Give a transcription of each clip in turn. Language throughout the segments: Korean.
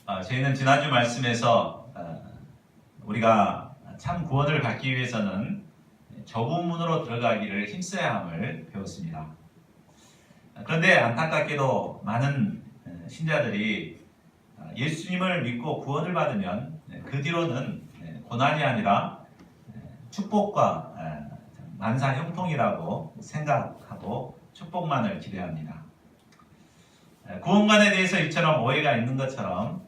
저희는 지난주 말씀에서 우리가 참 구원을 받기 위해서는 좁은 문으로 들어가기를 힘써야 함을 배웠습니다. 그런데 안타깝게도 많은 신자들이 예수님을 믿고 구원을 받으면 그 뒤로는 고난이 아니라 축복과 만사 형통이라고 생각하고 축복만을 기대합니다. 구원관에 대해서 이처럼 오해가 있는 것처럼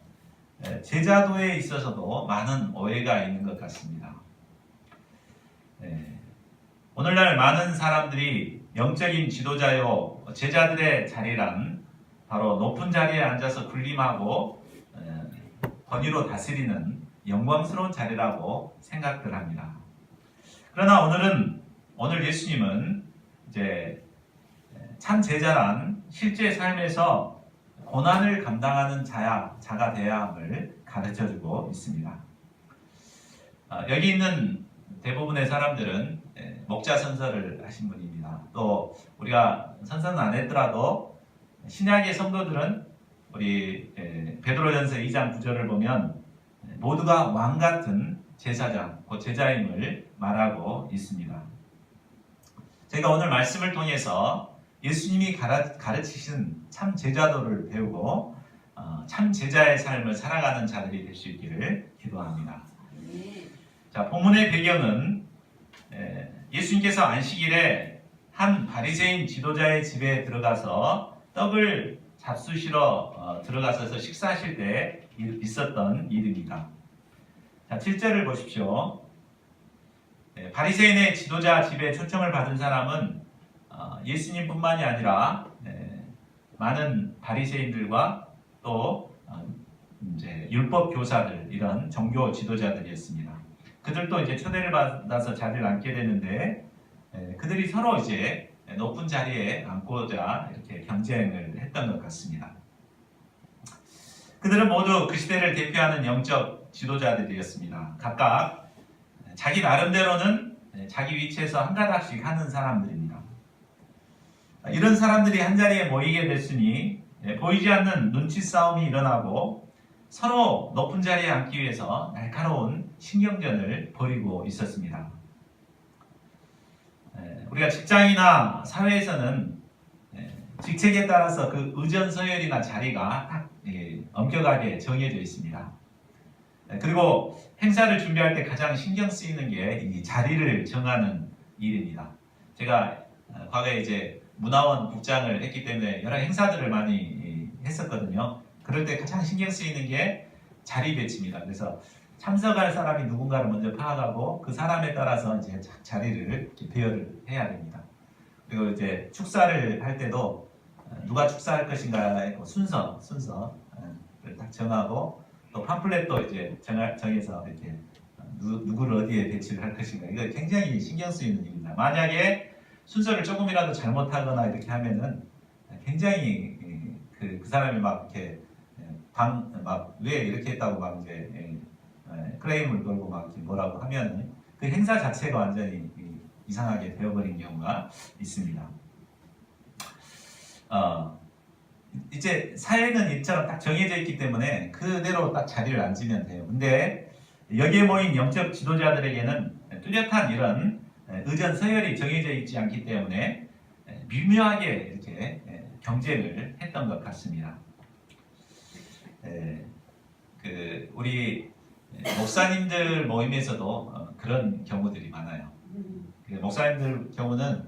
제자도에 있어서도 많은 오해가 있는 것 같습니다. 오늘날 많은 사람들이 영적인 지도자요 제자들의 자리란 바로 높은 자리에 앉아서 군림하고 권위로 다스리는 영광스러운 자리라고 생각들 합니다. 그러나 오늘 예수님은 이제 참 제자란 실제 삶에서 고난을 감당하는 자가 되어야 함을 가르쳐주고 있습니다. 여기 있는 대부분의 사람들은 목자 선서를 하신 분입니다. 또 우리가 선서는 안 했더라도 신약의 성도들은 우리 베드로전서 2장 9절을 보면 모두가 왕 같은 제사장, 곧 제자임을 말하고 있습니다. 제가 오늘 말씀을 통해서 예수님이 가르치신 참 제자도를 배우고 참 제자의 삶을 살아가는 자들이 될 수 있기를 기도합니다. 자, 본문의 배경은 예수님께서 안식일에 한 바리새인 지도자의 집에 들어가서 떡을 잡수시러 들어가셔서 식사하실 때 있었던 일입니다. 자, 7절을 보십시오. 바리새인의 지도자 집에 초청을 받은 사람은 예수님뿐만이 아니라 많은 바리새인들과 또 이제 율법 교사들, 이런 종교 지도자들이었습니다. 그들도 이제 초대를 받아서 자리를 앉게 되는데 그들이 서로 이제 높은 자리에 앉고자 이렇게 경쟁을 했던 것 같습니다. 그들은 모두 그 시대를 대표하는 영적 지도자들이었습니다. 각각 자기 나름대로는 자기 위치에서 한 가닥씩 하는 사람들입니다. 이런 사람들이 한자리에 모이게 됐으니 보이지 않는 눈치 싸움이 일어나고 서로 높은 자리에 앉기 위해서 날카로운 신경전을 벌이고 있었습니다. 우리가 직장이나 사회에서는 직책에 따라서 그 의전서열이나 자리가 딱 엄격하게 정해져 있습니다. 그리고 행사를 준비할 때 가장 신경 쓰이는 게 이 자리를 정하는 일입니다. 제가 과거에 이제 문화원 국장을 했기 때문에 여러 행사들을 많이 했었거든요. 그럴 때 가장 신경 쓰이는 게 자리 배치입니다. 그래서 참석할 사람이 누군가를 먼저 파악하고 그 사람에 따라서 이제 자리를 배열을 해야 됩니다. 그리고 이제 축사를 할 때도 누가 축사할 것인가의 순서를 딱 정하고 또 팜플렛도 이제 정해서 이렇게 누구를 어디에 배치를 할 것인가, 이거 굉장히 신경 쓰이는 일입니다. 만약에 순서를 조금이라도 잘못하거나 이렇게 하면은 굉장히 그 사람이 막 이렇게 왜 이렇게 했다고 막 이제 클레임을 걸고 막 이렇게 뭐라고 하면은 그 행사 자체가 완전히 이상하게 되어버린 경우가 있습니다. 이제 사회는 이처럼 딱 정해져 있기 때문에 그대로 딱 자리를 앉으면 돼요. 근데 여기에 모인 영적 지도자들에게는 뚜렷한 이런 의전 서열이 정해져 있지 않기 때문에 미묘하게 이렇게 경쟁을 했던 것 같습니다. 우리 목사님들 모임에서도 그런 경우들이 많아요. 목사님들 경우는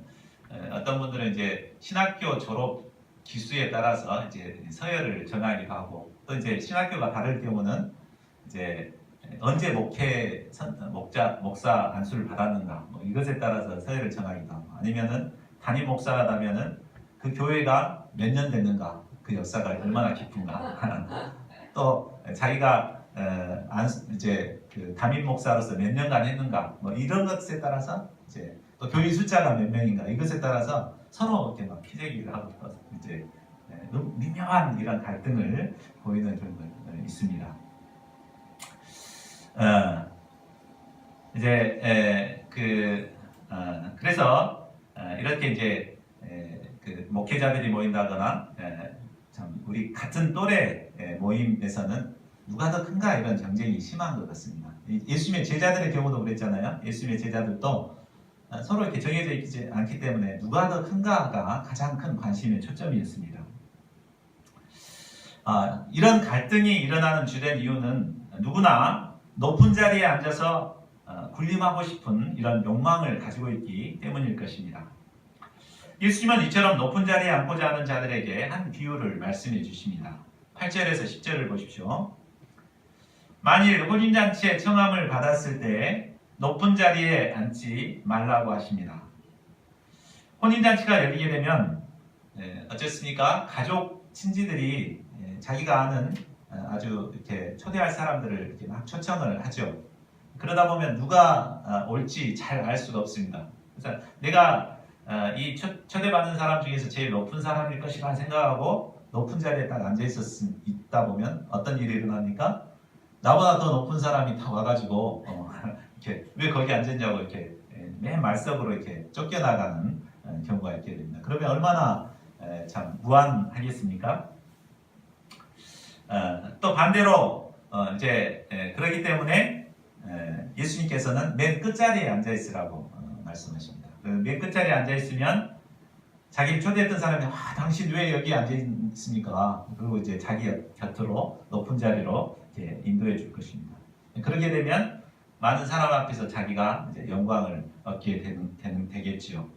어떤 분들은 이제 신학교 졸업 기수에 따라서 이제 서열을 정하기도 하고, 또 이제 신학교가 다를 경우는 이제 언제 목사 안수를 받았는가, 뭐 이것에 따라서 서열을 정하기도 하고, 아니면은 담임 목사라면은 그 교회가 몇 년 됐는가, 그 역사가 얼마나 깊은가, 또 자기가 이제 그 담임 목사로서 몇 년간 했는가, 뭐 이런 것에 따라서 이제 또 교인 숫자가 몇 명인가, 이것에 따라서 서로 이렇게 막 피재기를 하고 이제 미묘한 이런 갈등을 보이는 경우가 있습니다. 그래서 이렇게 이제 그 목회자들이 모인다거나 참 우리 같은 또래 모임에서는 누가 더 큰가 이런 경쟁이 심한 것 같습니다. 예수님의 제자들의 경우도 그랬잖아요. 예수님의 제자들도 서로 이렇게 정해져 있지 않기 때문에 누가 더 큰가가 가장 큰 관심의 초점이었습니다. 이런 갈등이 일어나는 주된 이유는 누구나 높은 자리에 앉아서 군림하고 싶은 이런 욕망을 가지고 있기 때문일 것입니다. 예수님은 이처럼 높은 자리에 앉고자 하는 자들에게 한 비유를 말씀해 주십니다. 8절에서 10절을 보십시오. 만일 혼인잔치에 청함을 받았을 때 높은 자리에 앉지 말라고 하십니다. 혼인잔치가 열리게 되면 어쨌습니까? 가족, 친지들이 자기가 아는 아주 이렇게 초대할 사람들을 이렇게 막 초청을 하죠. 그러다 보면 누가 올지 잘 알 수가 없습니다. 그래서 내가 이 초대받는 사람 중에서 제일 높은 사람일 것이라 생각하고 높은 자리에 딱 앉아 있다 보면 어떤 일이 일어납니까? 나보다 더 높은 사람이 다 와가지고 이렇게 왜 거기 앉았냐고 이렇게 맨 말석으로 이렇게 쫓겨나가는 경우가 있게 됩니다. 그러면 얼마나 참 무안하겠습니까? 또 반대로 이제 그렇기 때문에 예수님께서는 맨 끝자리에 앉아 있으라고 말씀하십니다. 맨 끝자리에 앉아 있으면 자기를 초대했던 사람이 당신 왜 여기 앉아 있습니까? 그리고 이제 자기 곁으로 높은 자리로 이렇게 인도해 줄 것입니다. 그렇게 되면 많은 사람 앞에서 자기가 이제 영광을 얻게 되겠지요.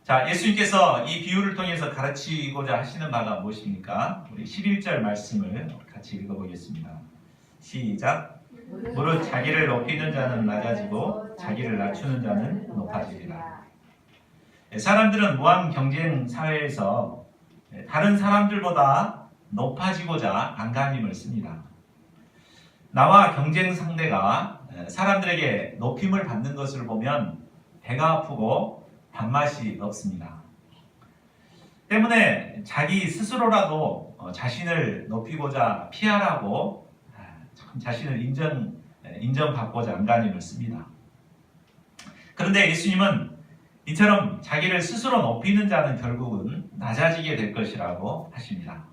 자, 예수님께서 이 비유를 통해서 가르치고자 하시는 바가 무엇입니까? 우리 11절 말씀을 같이 읽어보겠습니다. 시작. 무릇 자기를 높이는 자는 낮아지고 자기를 낮추는 자는 높아지리라. 사람들은 무한 경쟁 사회에서 다른 사람들보다 높아지고자 안간힘을 씁니다. 나와 경쟁 상대가 사람들에게 높임을 받는 것을 보면 배가 아프고 밥맛이 없습니다. 때문에 자기 스스로라도 자신을 높이고자 피하라고 자신을 인정받고자 안간힘을 씁니다. 그런데 예수님은 이처럼 자기를 스스로 높이는 자는 결국은 낮아지게 될 것이라고 하십니다.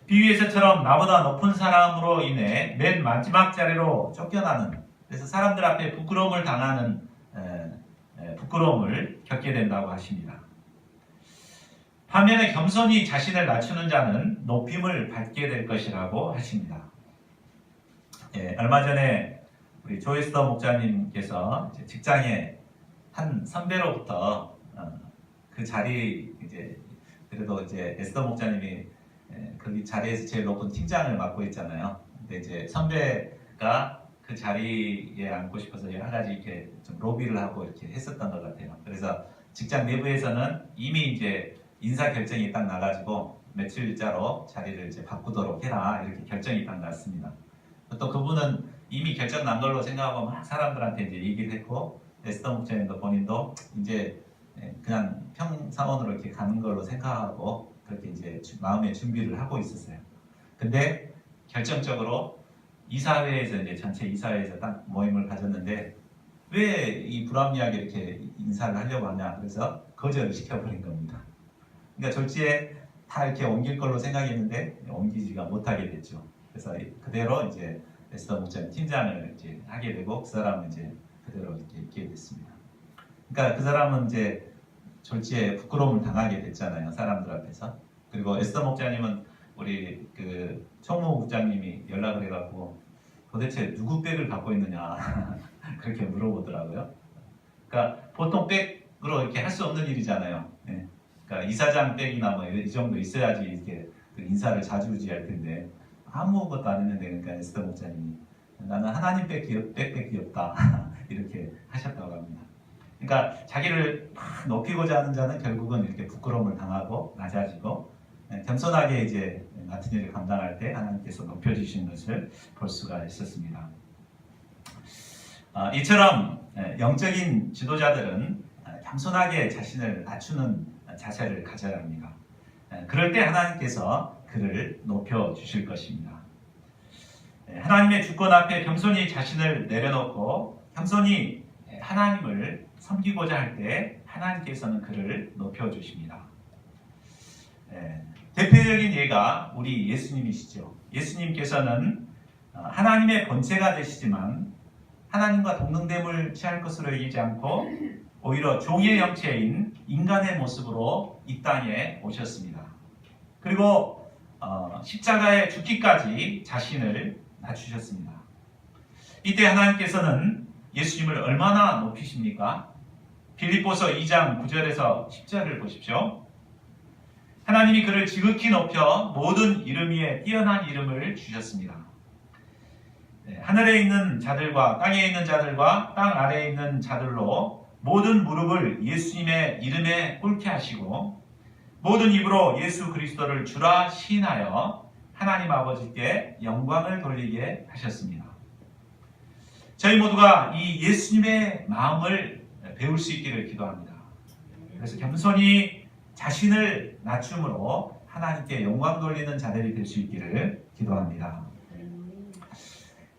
비유에서처럼 나보다 높은 사람으로 인해 맨 마지막 자리로 쫓겨나는, 그래서 사람들 앞에 부끄러움을 당하는 부끄러움을 겪게 된다고 하십니다. 반면에 겸손히 자신을 낮추는 자는 높임을 받게 될 것이라고 하십니다. 얼마 전에 우리 조에스더 목자님께서 직장에 한 선배로부터 그 자리 이제 그래도 이제 에스더 목자님이 그 자리에서 제일 높은 팀장을 맡고 있잖아요. 근데 이제 선배가 그 자리에 앉고 싶어서 여러 가지 이렇게 좀 로비를 하고 이렇게 했었던 것 같아요. 그래서 직장 내부에서는 이미 이제 인사 결정이 딱 나가지고 며칠자로 자리를 이제 바꾸도록 해라 이렇게 결정이 딱 났습니다. 또 그분은 이미 결정 난 걸로 생각하고 막 사람들한테 이제 얘기를 했고 에스더 목사님도 본인도 이제 그냥 평사원으로 이렇게 가는 걸로 생각하고 그렇게 이제 마음의 준비를 하고 있었어요. 근데 결정적으로 이사회에서 이제 전체 이사회에서 딱 모임을 가졌는데 왜 이 불합리하게 이렇게 인사를 하려고 하냐 그래서 거절을 시켜버린 겁니다. 그러니까 졸지에 다 이렇게 옮길 걸로 생각했는데 옮기지가 못하게 됐죠. 그래서 그대로 이제 에스더 목사님 팀장을 이제 하게 되고 그 사람은 이제 그대로 이렇게 있게 됐습니다. 그러니까 그 사람은 이제 졸지에 부끄러움을 당하게 됐잖아요, 사람들 앞에서. 그리고 에스더 목사님은 우리 그 총무 국장님이 연락을 해갖고 도대체 누구 백을 갖고 있느냐 그렇게 물어보더라고요. 그러니까 보통 백으로 이렇게 할 수 없는 일이잖아요. 네. 그러니까 이사장 백이나 뭐 이 정도 있어야지 이렇게 그 인사를 자주지 할 텐데 아무것도 안 했는데 그러니까 에스더 목사님이 나는 하나님 백밖에 없다 이렇게 하셨다고 합니다. 그러니까 자기를 높이고자 하는 자는 결국은 이렇게 부끄러움을 당하고 낮아지고 겸손하게 이제 같은 일을 감당할 때 하나님께서 높여주시는 것을 볼 수가 있었습니다. 이처럼 영적인 지도자들은 겸손하게 자신을 낮추는 자세를 가져야 합니다. 그럴 때 하나님께서 그를 높여주실 것입니다. 하나님의 주권 앞에 겸손히 자신을 내려놓고 겸손히 하나님을 섬기고자 할 때 하나님께서는 그를 높여주십니다. 대표적인 예가 우리 예수님이시죠. 예수님께서는 하나님의 본체가 되시지만 하나님과 동등됨을 취할 것으로 여기지 않고 오히려 종의 형체인 인간의 모습으로 이 땅에 오셨습니다. 그리고 십자가에 죽기까지 자신을 낮추셨습니다. 이때 하나님께서는 예수님을 얼마나 높이십니까? 빌립보서 2장 9절에서 10절을 보십시오. 하나님이 그를 지극히 높여 모든 이름 위에 뛰어난 이름을 주셨습니다. 하늘에 있는 자들과 땅에 있는 자들과 땅 아래에 있는 자들로 모든 무릎을 예수님의 이름에 꿇게 하시고 모든 입으로 예수 그리스도를 주라 시인하여 하나님 아버지께 영광을 돌리게 하셨습니다. 저희 모두가 이 예수님의 마음을 배울 수 있기를 기도합니다. 그래서 겸손히 자신을 낮춤으로 하나님께 영광 돌리는 자들이 될 수 있기를 기도합니다.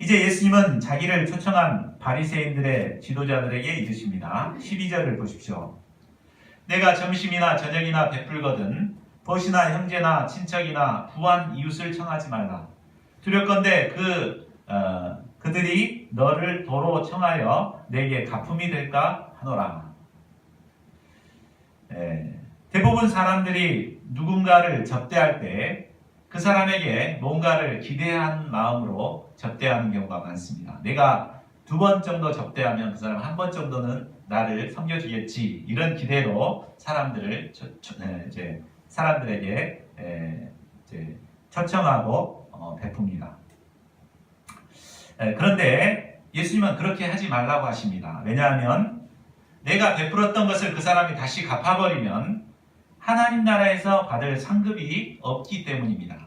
이제 예수님은 자기를 초청한 바리새인들의 지도자들에게 이르십니다. 12절을 보십시오. 내가 점심이나 저녁이나 베풀거든 벗이나 형제나 친척이나 부한 이웃을 청하지 말라. 두렵건대 그들이 너를 도로 청하여 내게 가품이 될까 하노라. 대부분 사람들이 누군가를 접대할 때 그 사람에게 뭔가를 기대한 마음으로 접대하는 경우가 많습니다. 내가 2번 정도 접대하면 그 사람 1번 정도는 나를 섬겨주겠지, 이런 기대로 사람들에게 초청하고 베풉니다. 그런데 예수님은 그렇게 하지 말라고 하십니다. 왜냐하면 내가 베풀었던 것을 그 사람이 다시 갚아버리면 하나님 나라에서 받을 상급이 없기 때문입니다.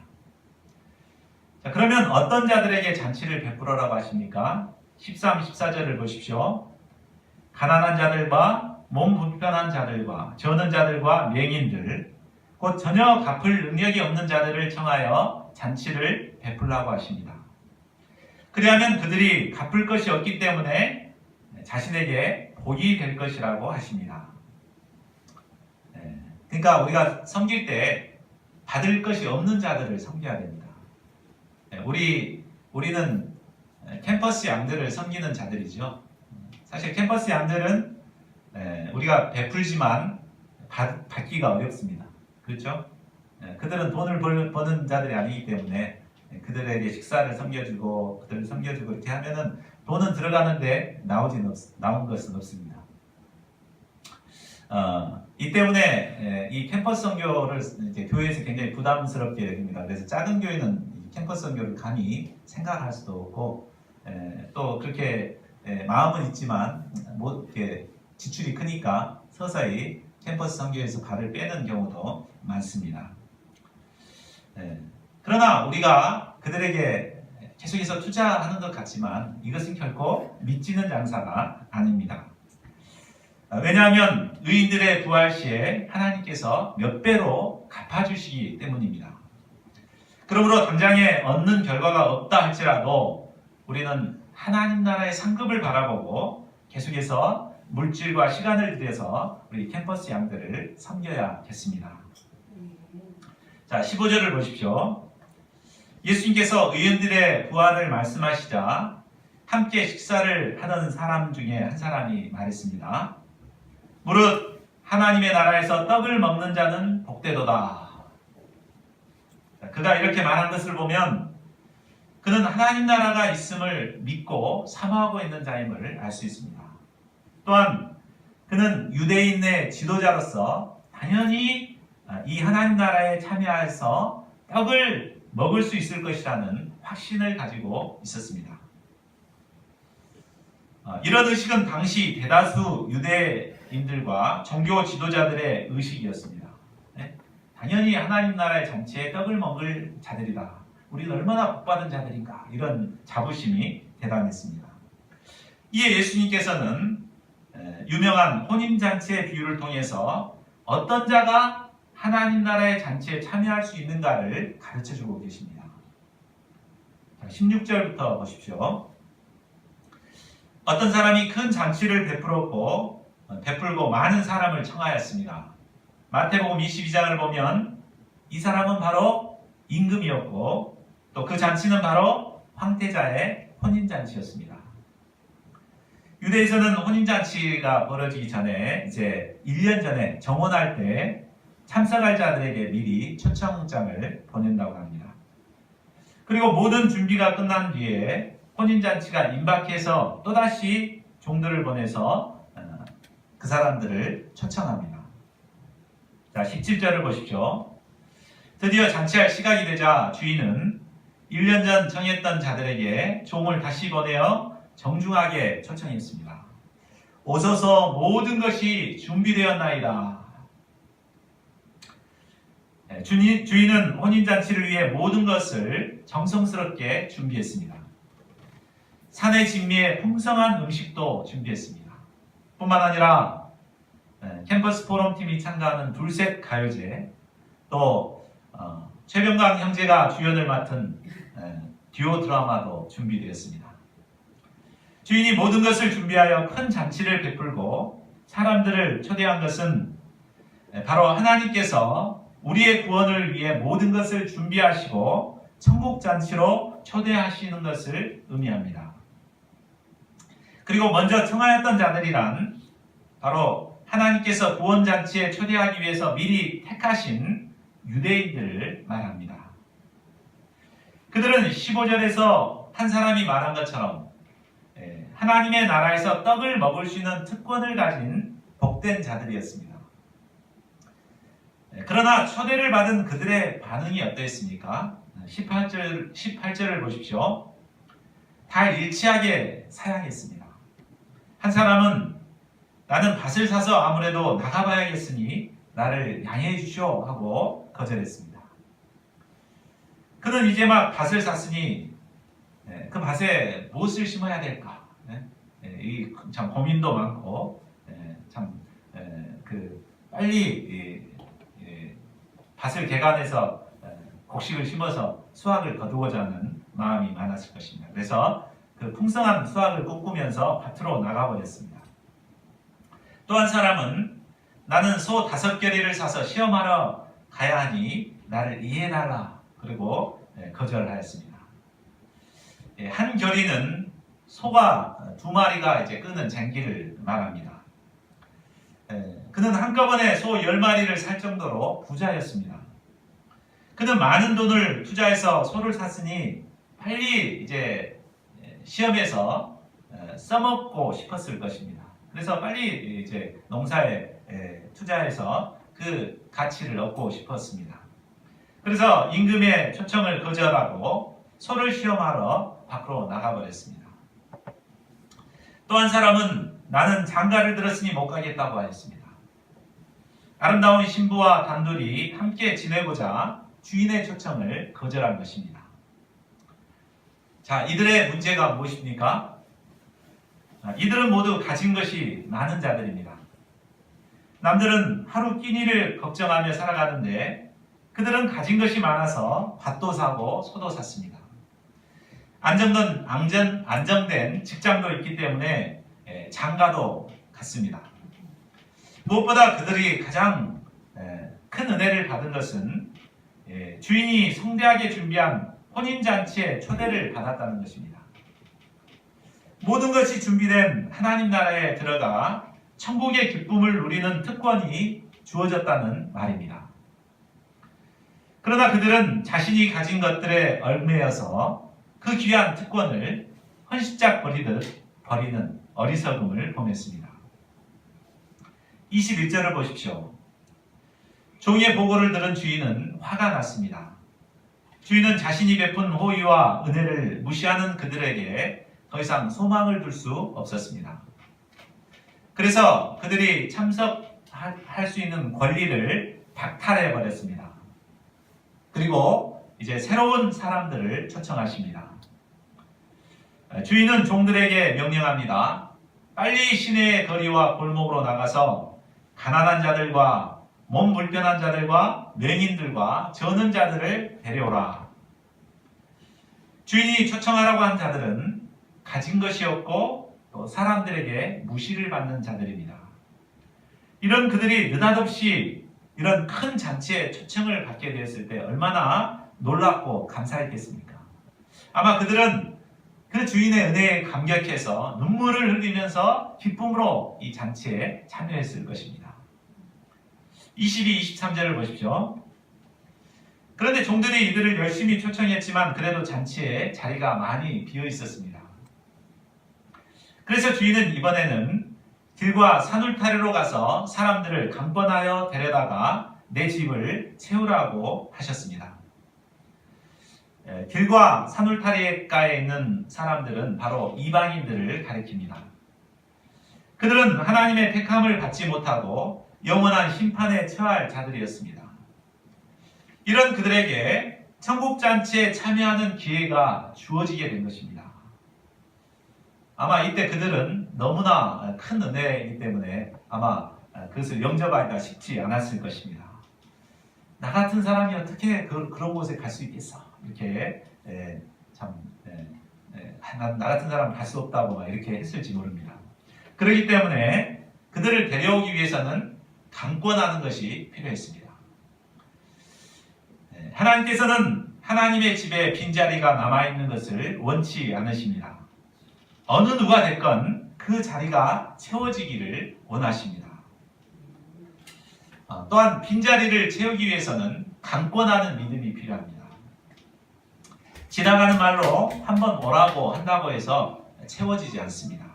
자, 그러면 어떤 자들에게 잔치를 베풀어라고 하십니까? 13, 14절을 보십시오. 가난한 자들과 몸 불편한 자들과 저는 자들과 맹인들, 곧 전혀 갚을 능력이 없는 자들을 청하여 잔치를 베풀라고 하십니다. 그리하면 그들이 갚을 것이 없기 때문에 자신에게 복이 될 것이라고 하십니다. 그러니까 우리가 섬길 때 받을 것이 없는 자들을 섬겨야 됩니다. 우리는 캠퍼스 양들을 섬기는 자들이죠. 사실 캠퍼스 양들은 우리가 베풀지만 받기가 어렵습니다. 그렇죠? 그들은 돈을 버는 자들이 아니기 때문에 그들에게 식사를 섬겨주고 그들을 섬겨주고 이렇게 하면은 돈은 들어가는데 나온 것은 없습니다. 이 때문에 이 캠퍼스 선교를 이제 교회에서 굉장히 부담스럽게 여깁니다. 그래서 작은 교회는 캠퍼스 선교를 감히 생각할 수도 없고 또 그렇게 마음은 있지만 뭐 이렇게 지출이 크니까 서서히 캠퍼스 선교에서 발을 빼는 경우도 많습니다. 그러나 우리가 그들에게 계속해서 투자하는 것 같지만 이것은 결코 믿지는 장사가 아닙니다. 왜냐하면 의인들의 부활 시에 하나님께서 몇 배로 갚아주시기 때문입니다. 그러므로 당장에 얻는 결과가 없다 할지라도 우리는 하나님 나라의 상급을 바라보고 계속해서 물질과 시간을 들여서 우리 캠퍼스 양들을 섬겨야겠습니다. 자, 15절을 보십시오. 예수님께서 의인들의 부활을 말씀하시자 함께 식사를 하던 사람 중에 한 사람이 말했습니다. 무릇 하나님의 나라에서 떡을 먹는 자는 복되도다. 그가 이렇게 말한 것을 보면 그는 하나님 나라가 있음을 믿고 사모하고 있는 자임을 알 수 있습니다. 또한 그는 유대인의 지도자로서 당연히 이 하나님 나라에 참여해서 떡을 먹을 수 있을 것이라는 확신을 가지고 있었습니다. 이런 의식은 당시 대다수 유대인들과 종교 지도자들의 의식이었습니다. 당연히 하나님 나라의 잔치에 떡을 먹을 자들이다. 우리는 얼마나 복받은 자들인가. 이런 자부심이 대단했습니다. 이에 예수님께서는 유명한 혼인잔치의 비유를 통해서 어떤 자가 하나님 나라의 잔치에 참여할 수 있는가를 가르쳐주고 계십니다. 16절부터 보십시오. 어떤 사람이 큰 잔치를 베풀고 많은 사람을 청하였습니다. 마태복음 22장을 보면 이 사람은 바로 임금이었고 또 그 잔치는 바로 황태자의 혼인잔치였습니다. 유대에서는 혼인잔치가 벌어지기 전에 이제 1년 전에 정혼할 때 참석할 자들에게 미리 초청장을 보낸다고 합니다. 그리고 모든 준비가 끝난 뒤에 혼인잔치가 임박해서 또다시 종들을 보내서 그 사람들을 초청합니다. 자, 17절을 보십시오. 드디어 잔치할 시각이 되자 주인은 1년 전 정했던 자들에게 종을 다시 보내어 정중하게 초청했습니다. 오소서 모든 것이 준비되었나이다. 주인은 혼인잔치를 위해 모든 것을 정성스럽게 준비했습니다. 산의 진미에 풍성한 음식도 준비했습니다. 뿐만 아니라 캠퍼스 포럼팀이 참가하는 둘셋 가요제, 또 최병강 형제가 주연을 맡은 듀오 드라마도 준비되었습니다. 주인이 모든 것을 준비하여 큰 잔치를 베풀고 사람들을 초대한 것은 바로 하나님께서 우리의 구원을 위해 모든 것을 준비하시고 천국잔치로 초대하시는 것을 의미합니다. 그리고 먼저 청하였던 자들이란 바로 하나님께서 구원잔치에 초대하기 위해서 미리 택하신 유대인들을 말합니다. 그들은 15절에서 한 사람이 말한 것처럼 하나님의 나라에서 떡을 먹을 수 있는 특권을 가진 복된 자들이었습니다. 그러나 초대를 받은 그들의 반응이 어떠했습니까? 18절을 보십시오. 다 일치하게 사양했습니다. 한 사람은 나는 밭을 사서 아무래도 나가봐야겠으니 나를 양해해 주시오 하고 거절했습니다. 그는 이제 막 밭을 샀으니 그 밭에 무엇을 심어야 될까? 참 고민도 많고 빨리 밭을 개간해서 곡식을 심어서 수확을 거두고자 하는 마음이 많았을 것입니다. 그래서 그 풍성한 수확을 꿈꾸면서 밭으로 나가버렸습니다. 또 한 사람은 나는 소 5겨리를 사서 시험하러 가야 하니 나를 이해해달라. 그리고 거절하였습니다. 한 겨리는 소가 2마리가 이제 끄는 쟁기를 말합니다. 그는 한꺼번에 소 10마리를 살 정도로 부자였습니다. 그는 많은 돈을 투자해서 소를 샀으니 빨리 이제 시험에서 써먹고 싶었을 것입니다. 그래서 빨리 이제 농사에 투자해서 그 가치를 얻고 싶었습니다. 그래서 임금의 초청을 거절하고 소를 시험하러 밖으로 나가버렸습니다. 또 한 사람은 나는 장가를 들었으니 못 가겠다고 하였습니다. 아름다운 신부와 단둘이 함께 지내고자 주인의 초청을 거절한 것입니다. 자, 이들의 문제가 무엇입니까? 이들은 모두 가진 것이 많은 자들입니다. 남들은 하루 끼니를 걱정하며 살아가는데 그들은 가진 것이 많아서 밭도 사고 소도 샀습니다. 안정된 직장도 있기 때문에 장가도 갔습니다. 무엇보다 그들이 가장 큰 은혜를 받은 것은 주인이 성대하게 준비한 혼인잔치에 초대를 받았다는 것입니다. 모든 것이 준비된 하나님 나라에 들어가 천국의 기쁨을 누리는 특권이 주어졌다는 말입니다. 그러나 그들은 자신이 가진 것들에 얽매여서 그 귀한 특권을 헌신짝 버리는 어리석음을 범했습니다. 21절을 보십시오. 종의 보고를 들은 주인은 화가 났습니다. 주인은 자신이 베푼 호의와 은혜를 무시하는 그들에게 더 이상 소망을 둘 수 없었습니다. 그래서 그들이 참석할 수 있는 권리를 박탈해 버렸습니다. 그리고 이제 새로운 사람들을 초청하십니다. 주인은 종들에게 명령합니다. 빨리 시내의 거리와 골목으로 나가서 가난한 자들과 몸 불편한 자들과 맹인들과 저는 자들을 데려오라. 주인이 초청하라고 한 자들은 가진 것이 없고 또 사람들에게 무시를 받는 자들입니다. 이런 그들이 느닷없이 이런 큰 잔치에 초청을 받게 되었을 때 얼마나 놀랍고 감사했겠습니까? 아마 그들은 그 주인의 은혜에 감격해서 눈물을 흘리면서 기쁨으로 이 잔치에 참여했을 것입니다. 22, 23절을 보십시오. 그런데 종들이 이들을 열심히 초청했지만 그래도 잔치에 자리가 많이 비어 있었습니다. 그래서 주인은 이번에는 길과 산울타리로 가서 사람들을 강권하여 데려다가 내 집을 채우라고 하셨습니다. 길과 산울타리가에 있는 사람들은 바로 이방인들을 가리킵니다. 그들은 하나님의 택함을 받지 못하고 영원한 심판에 처할 자들이었습니다. 이런 그들에게 천국잔치에 참여하는 기회가 주어지게 된 것입니다. 아마 이때 그들은 너무나 큰 은혜이기 때문에 아마 그것을 영접하기가 쉽지 않았을 것입니다. 나 같은 사람이 어떻게 그런 곳에 갈 수 있겠어? 이렇게 나 같은 사람은 갈 수 없다고 이렇게 했을지 모릅니다. 그렇기 때문에 그들을 데려오기 위해서는 강권하는 것이 필요했습니다. 하나님께서는 하나님의 집에 빈자리가 남아있는 것을 원치 않으십니다. 어느 누가 됐건 그 자리가 채워지기를 원하십니다. 또한 빈자리를 채우기 위해서는 강권하는 믿음이 필요합니다. 지나가는 말로 한번 오라고 한다고 해서 채워지지 않습니다.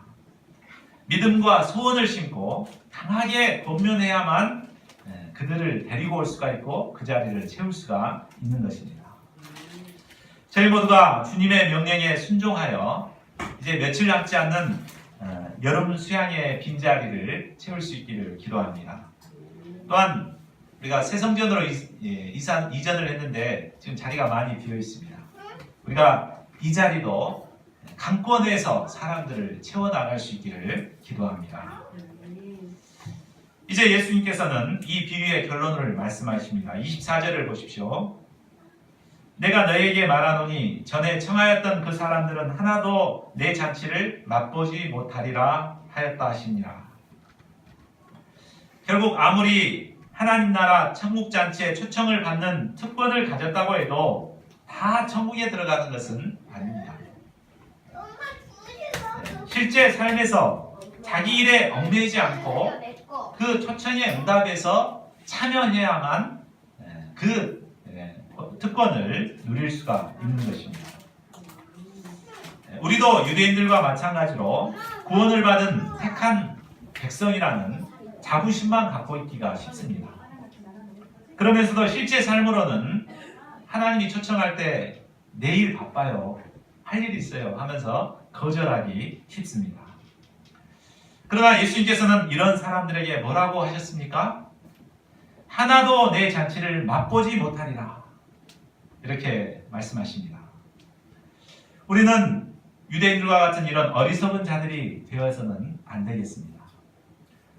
믿음과 소원을 심고 강하게 권면해야만 그들을 데리고 올 수가 있고 그 자리를 채울 수가 있는 것입니다. 저희 모두가 주님의 명령에 순종하여 이제 며칠 남지 않는 여름 수양의 빈자리를 채울 수 있기를 기도합니다. 또한 우리가 새 성전으로 이전을 했는데 지금 자리가 많이 비어 있습니다. 우리가 이 자리도 강권해서 사람들을 채워나갈 수 있기를 기도합니다. 이제 예수님께서는 이 비유의 결론을 말씀하십니다. 24절을 보십시오. 내가 너에게 말하노니 전에 청하였던 그 사람들은 하나도 내 잔치를 맛보지 못하리라 하였다 하시니라. 결국 아무리 하나님 나라 천국 잔치에 초청을 받는 특권을 가졌다고 해도 다 천국에 들어가는 것은 아닙니다. 실제 삶에서 자기 일에 얽매이지 않고 그 초청에 응답해서 참여해야만 그 특권을 누릴 수가 있는 것입니다. 우리도 유대인들과 마찬가지로 구원을 받은 택한 백성이라는 자부심만 갖고 있기가 쉽습니다. 그러면서도 실제 삶으로는 하나님이 초청할 때 내일 바빠요, 할 일 있어요 하면서 거절하기 쉽습니다. 그러나 예수님께서는 이런 사람들에게 뭐라고 하셨습니까? 하나도 내 잔치를 맛보지 못하리라, 이렇게 말씀하십니다. 우리는 유대인들과 같은 이런 어리석은 자들이 되어서는 안 되겠습니다.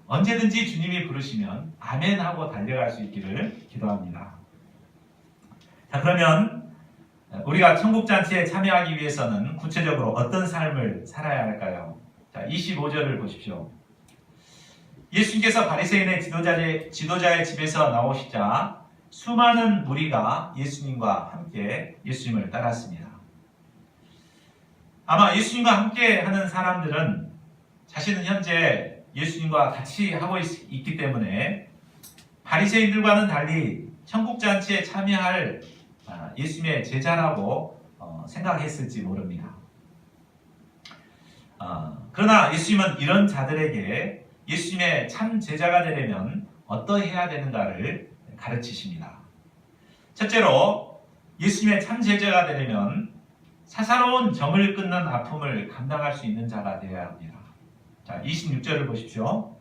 언제든지 주님이 부르시면 아멘 하고 달려갈 수 있기를 기도합니다. 자, 그러면 우리가 천국잔치에 참여하기 위해서는 구체적으로 어떤 삶을 살아야 할까요? 자, 25절을 보십시오. 예수님께서 바리새인의 지도자의 집에서 나오시자 수많은 무리가 예수님과 함께 예수님을 따랐습니다. 아마 예수님과 함께 하는 사람들은 자신은 현재 예수님과 같이 하고 있기 때문에 바리새인들과는 달리 천국잔치에 참여할 예수님의 제자라고 생각했을지 모릅니다. 그러나 예수님은 이런 자들에게 예수님의 참 제자가 되려면 어떠해야 되는가를 가르치십니다. 첫째로 예수님의 참 제자가 되려면 사사로운 정을 끊는 아픔을 감당할 수 있는 자가 되어야 합니다. 자, 26절을 보십시오.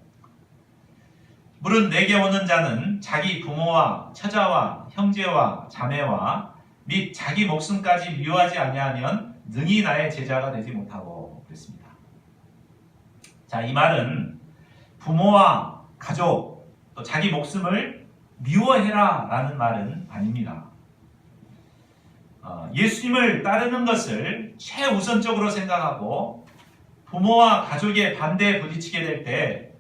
물은 내게 오는 자는 자기 부모와 처자와 형제와 자매와 및 자기 목숨까지 미워하지 아니하면 능히 나의 제자가 되지 못하고 그랬습니다. 자, 이 말은 부모와 가족 또 자기 목숨을 미워해라 라는 말은 아닙니다. 예수님을 따르는 것을 최우선적으로 생각하고 부모와 가족의 반대에 부딪히게 될 때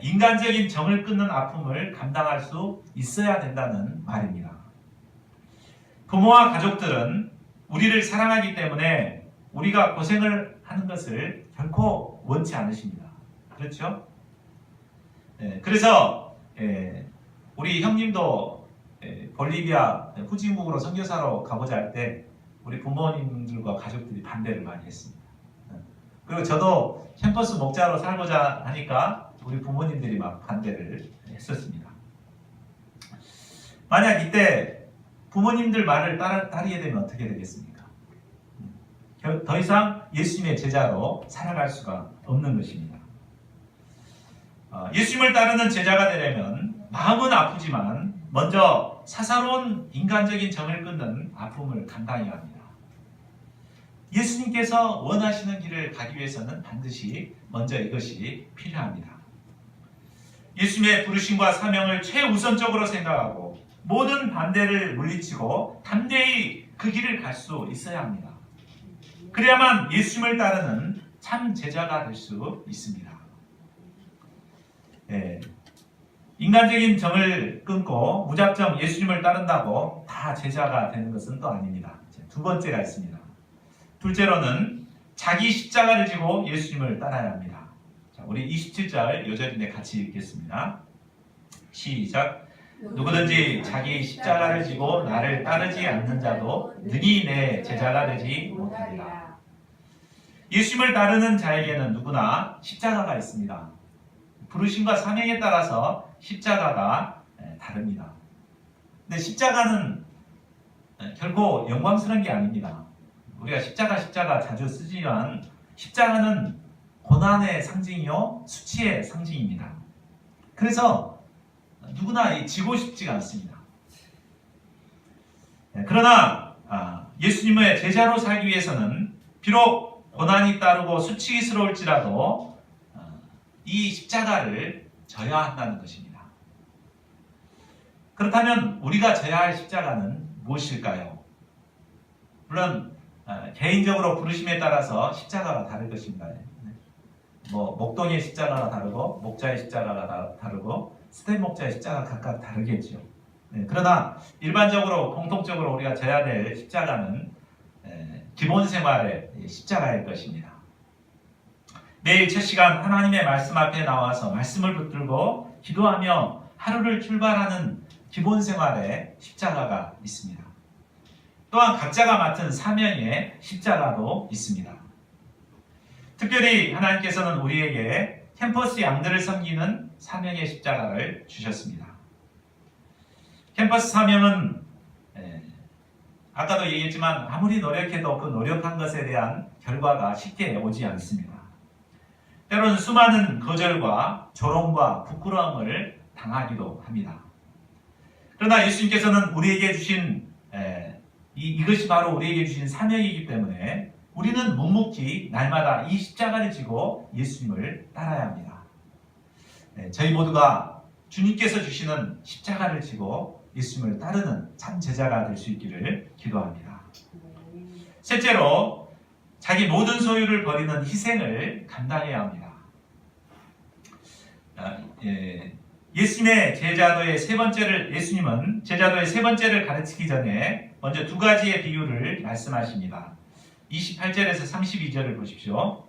인간적인 정을 끊는 아픔을 감당할 수 있어야 된다는 말입니다. 부모와 가족들은 우리를 사랑하기 때문에 우리가 고생을 하는 것을 결코 원치 않으십니다. 그렇죠? 그래서 우리 형님도 볼리비아 후진국으로 선교사로 가보자 할 때 우리 부모님들과 가족들이 반대를 많이 했습니다. 그리고 저도 캠퍼스 목자로 살고자 하니까 우리 부모님들이 막 반대를 했었습니다. 만약 이때 부모님들 말을 따르게 되면 어떻게 되겠습니까? 더 이상 예수님의 제자로 살아갈 수가 없는 것입니다. 예수님을 따르는 제자가 되려면 마음은 아프지만 먼저 사사로운 인간적인 정을 끊는 아픔을 감당해야 합니다. 예수님께서 원하시는 길을 가기 위해서는 반드시 먼저 이것이 필요합니다. 예수님의 부르심과 사명을 최우선적으로 생각하고 모든 반대를 물리치고 담대히 그 길을 갈 수 있어야 합니다. 그래야만 예수님을 따르는 참 제자가 될 수 있습니다. 인간적인 정을 끊고 무작정 예수님을 따른다고 다 제자가 되는 것은 또 아닙니다. 두 번째가 있습니다. 둘째로는 자기 십자가를 지고 예수님을 따라야 합니다. 자, 우리 27절 요절인데 같이 읽겠습니다. 시작. 누구든지 자기 십자가를 지고 나를 따르지 않는 자도 능히 내 제자가 되지 못합니다. 예수님을 따르는 자에게는 누구나 십자가가 있습니다. 부르심과 사명에 따라서 십자가가 다릅니다. 근데 십자가는 결코 영광스러운 게 아닙니다. 우리가 십자가 자주 쓰지만 십자가는 고난의 상징이요 수치의 상징입니다. 그래서 누구나 지고 싶지가 않습니다. 그러나 예수님의 제자로 살기 위해서는 비록 고난이 따르고 수치스러울지라도 이 십자가를 져야 한다는 것입니다. 그렇다면 우리가 져야 할 십자가는 무엇일까요? 물론 개인적으로 부르심에 따라서 십자가가 다를 것입니다. 목동의 십자가가 다르고 목자의 십자가가 다르고 스텝 목자의 십자가가 각각 다르겠죠. 그러나 일반적으로 공통적으로 우리가 져야 될 십자가는 기본 생활의 십자가일 것입니다. 매일 첫 시간 하나님의 말씀 앞에 나와서 말씀을 붙들고 기도하며 하루를 출발하는 기본 생활의 십자가가 있습니다. 또한 각자가 맡은 사명의 십자가도 있습니다. 특별히 하나님께서는 우리에게 캠퍼스 양들을 섬기는 사명의 십자가를 주셨습니다. 캠퍼스 사명은 아까도 얘기했지만 아무리 노력해도 그 노력한 것에 대한 결과가 쉽게 오지 않습니다. 때로는 수많은 거절과 조롱과 부끄러움을 당하기도 합니다. 그러나 예수님께서는 우리에게 주신 이것이 바로 우리에게 주신 사명이기 때문에 우리는 묵묵히 날마다 이 십자가를 지고 예수님을 따라야 합니다. 저희 모두가 주님께서 주시는 십자가를 지고 예수님을 따르는 참 제자가 될 수 있기를 기도합니다. 셋째로 자기 모든 소유를 버리는 희생을 감당해야 합니다. 예수님은 제자도의 세 번째를 가르치기 전에 먼저 두 가지의 비유를 말씀하십니다. 28절에서 32절을 보십시오.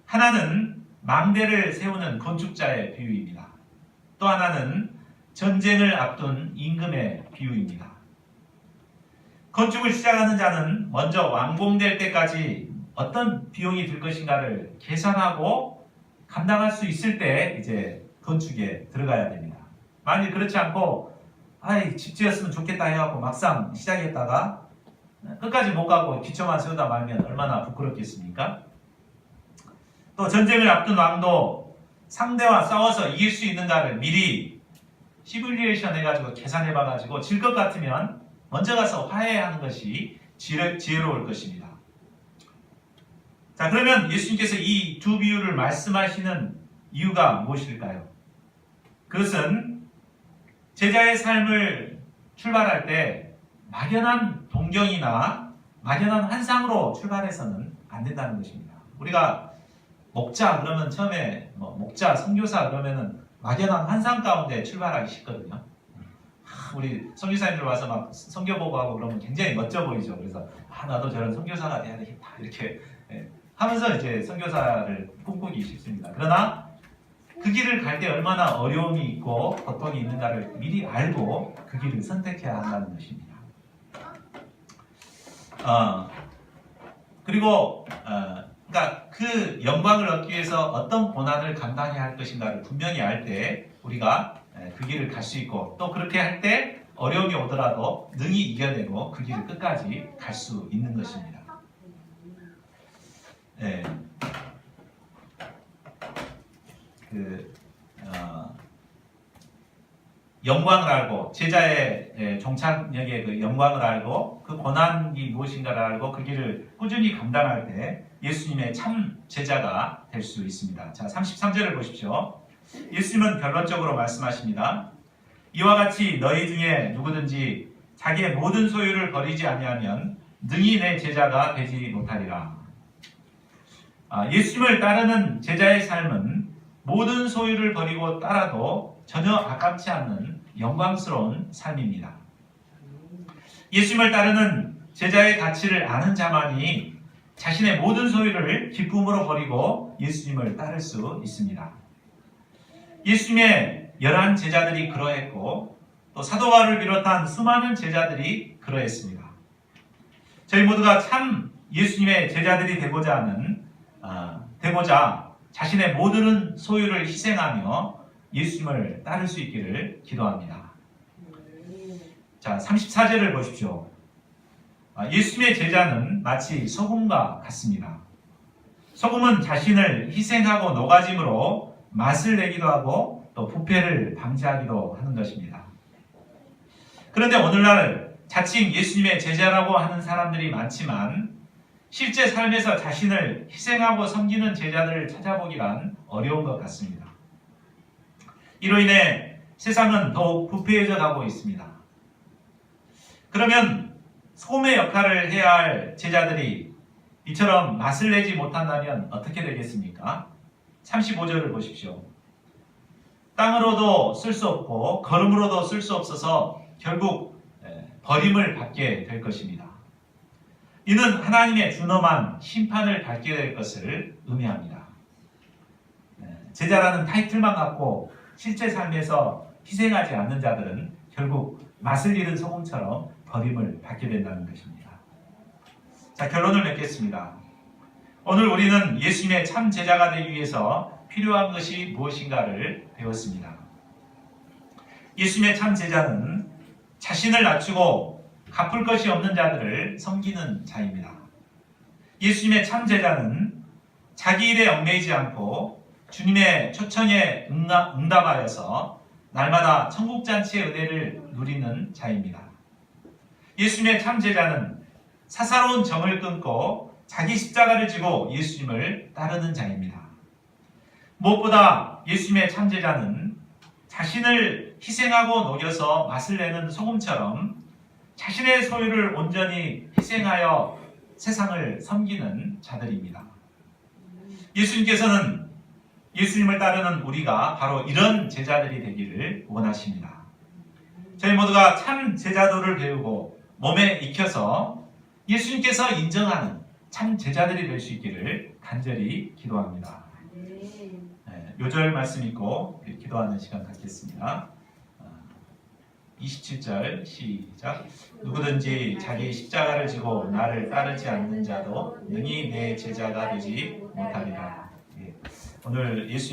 하나는 망대를 세우는 건축자의 비유입니다. 또 하나는 전쟁을 앞둔 임금의 비유입니다. 건축을 시작하는 자는 먼저 완공될 때까지 어떤 비용이 들 것인가를 계산하고 감당할 수 있을 때 이제 건축에 들어가야 됩니다. 만일 그렇지 않고 집 지었으면 좋겠다 해갖고 막상 시작했다가 끝까지 못 가고 기초만 세우다 말면 얼마나 부끄럽겠습니까? 또 전쟁을 앞둔 왕도 상대와 싸워서 이길 수 있는가를 미리 시뮬레이션 해가지고 계산해봐가지고 질 것 같으면 먼저 가서 화해하는 것이 지혜로울 것입니다. 자, 그러면 예수님께서 이 두 비유를 말씀하시는 이유가 무엇일까요? 그것은 제자의 삶을 출발할 때 막연한 동경이나 막연한 환상으로 출발해서는 안 된다는 것입니다. 우리가 목자 그러면 처음에 목자, 선교사 그러면은 막연한 환상 가운데 출발하기 쉽거든요. 우리 선교사님들 와서 막 선교 보고하고 그러면 굉장히 멋져 보이죠. 그래서 나도 저런 선교사가 돼야 되겠다 이렇게 하면서 이제 선교사를 꿈꾸기 쉽습니다. 그러나 그 길을 갈 때 얼마나 어려움이 있고 고통이 있는가를 미리 알고 그 길을 선택해야 한다는 것입니다. 그리고 그러니까 그 영광을 얻기 위해서 어떤 고난을 감당해야 할 것인가를 분명히 알 때 우리가 그 길을 갈 수 있고 또 그렇게 할 때 어려움이 오더라도 능히 이겨내고 그 길을 끝까지 갈 수 있는 것입니다. 네. 영광을 알고 제자의 종착역의 그 영광을 알고 그 고난이 무엇인가를 알고 그 길을 꾸준히 감당할 때 예수님의 참 제자가 될 수 있습니다. 자, 33절을 보십시오. 예수님은 결론적으로 말씀하십니다. 이와 같이 너희 중에 누구든지 자기의 모든 소유를 버리지 아니하면 능히 내 제자가 되지 못하리라. 예수님을 따르는 제자의 삶은 모든 소유를 버리고 따라도 전혀 아깝지 않는 영광스러운 삶입니다. 예수님을 따르는 제자의 가치를 아는 자만이 자신의 모든 소유를 기쁨으로 버리고 예수님을 따를 수 있습니다. 예수님의 11 제자들이 그러했고 또 사도 바울을 비롯한 수많은 제자들이 그러했습니다. 저희 모두가 참 예수님의 제자들이 되고자 자신의 모든 소유를 희생하며 예수님을 따를 수 있기를 기도합니다. 자, 34절을 보십시오. 예수님의 제자는 마치 소금과 같습니다. 소금은 자신을 희생하고 녹아짐으로 맛을 내기도 하고 또 부패를 방지하기도 하는 것입니다. 그런데 오늘날 자칭 예수님의 제자라고 하는 사람들이 많지만 실제 삶에서 자신을 희생하고 섬기는 제자들을 찾아보기란 어려운 것 같습니다. 이로 인해 세상은 더욱 부패해져 가고 있습니다. 그러면 소금의 역할을 해야 할 제자들이 이처럼 맛을 내지 못한다면 어떻게 되겠습니까? 35절을 보십시오. 땅으로도 쓸 수 없고 걸음으로도 쓸 수 없어서 결국 버림을 받게 될 것입니다. 이는 하나님의 준엄한 심판을 받게 될 것을 의미합니다. 제자라는 타이틀만 갖고 실제 삶에서 희생하지 않는 자들은 결국 맛을 잃은 소금처럼 버림을 받게 된다는 것입니다. 자, 결론을 맺겠습니다. 오늘 우리는 예수님의 참 제자가 되기 위해서 필요한 것이 무엇인가를 배웠습니다. 예수님의 참 제자는 자신을 낮추고 갚을 것이 없는 자들을 섬기는 자입니다. 예수님의 참 제자는 자기 일에 얽매이지 않고 주님의 초청에 응답하여서 날마다 천국잔치의 은혜를 누리는 자입니다. 예수님의 참 제자는 사사로운 정을 끊고 자기 십자가를 지고 예수님을 따르는 자입니다. 무엇보다 예수님의 참 제자는 자신을 희생하고 녹여서 맛을 내는 소금처럼 자신의 소유를 온전히 희생하여 세상을 섬기는 자들입니다. 예수님께서는 예수님을 따르는 우리가 바로 이런 제자들이 되기를 원하십니다. 저희 모두가 참 제자도를 배우고 몸에 익혀서 예수님께서 인정하는 참 제자들이 될 수 있기를 간절히 기도합니다. 요절 말씀 읽고 기도하는 시간 갖겠습니다. 27절 시작. 누구든지 자기 십자가를 지고 나를 따르지 않는 자도 능히 내 제자가 되지 못하리라. 오늘 예수님